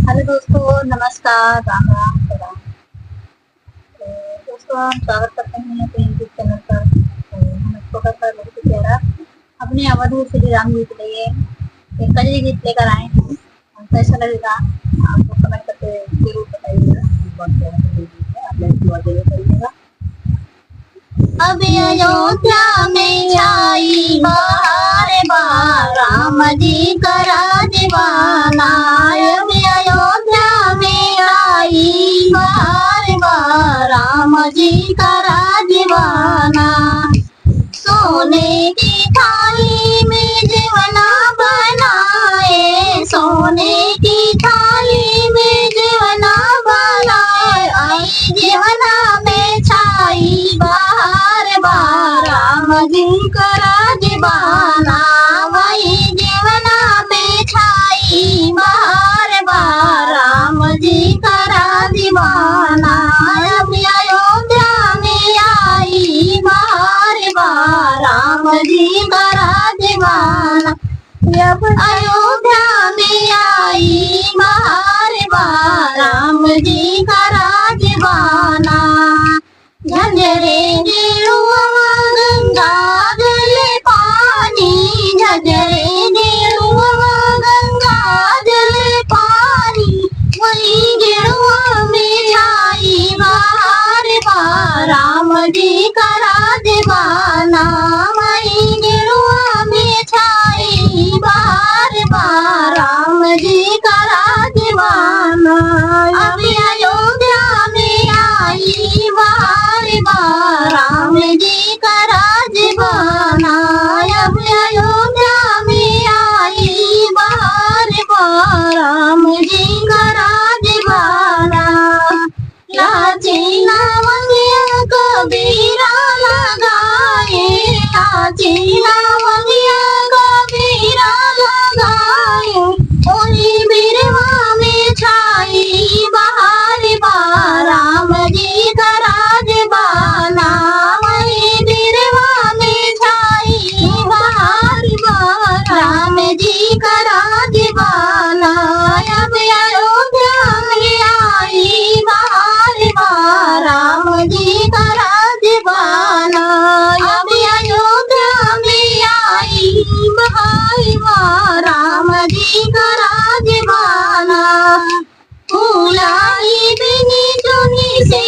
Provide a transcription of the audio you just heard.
Hello दोस्तों, नमस्कार, राम राम प्रणाम। तो दोस्तों, हम स्वागत करते हैं अपने यूट्यूब चैनल पर। तो हम एक छोटा सा बहुत ही प्यारा अपने अवधूत श्री राम जी के लिए एक कजरी गीत लेकर आए हैं। हमको ऐसा लगेगा, आपको कमेंट करके जरूर बताइएगा। बहुत प्यारा कजरी गीत है, आप लोग दुआ जरूर करिएगा। अब अयोध्या में आई बहार बार, राम जी का राजवाना। अब अयोध्या में आई बहार बार, राम जी का राजवाना। सोने की थाली में जीवना बनाए, सोने की थाली में जीवना बनाए। आई जीवना में छाई बहार बार, राम जी का राजवाना। वही जीवना में छाई बहार बार, राम जी का राजवाना। अब अयोध्या में आई बहार बार, राम जी का राजवाना। अब अयोध्या में आई बहार बार, राम जी का राजवाना। झंझरे गेरुआ गंगा जल पानी, झंझरे गेरुआ गंगा जल पानी। वही गेरुआ में आई बहार बार, राम जी का राजवाना। वही गेरुआ में छाई बहार बार, राम जी का राजवाना। अब अयोध्या में आई बहार बार, राम जी का राजवाना। अब अयोध्या में आई बहार बार, राम जी का राजवाना। लाची लावंगिया कबीरा लगाए, लाची लावंगिया कबीरा लगाए। ओही बिरवा में छाई बहार बार, राम जी का राजवाना। वही बिरवा में छाई बहार बार, राम जी का राजवाना। अब अयोध्या में आई बहार बार, राम जी का राजवाना। अब अयोध्या में आई बहार बार, राम जी का राजवाना। फूलाई बिनी चुनी से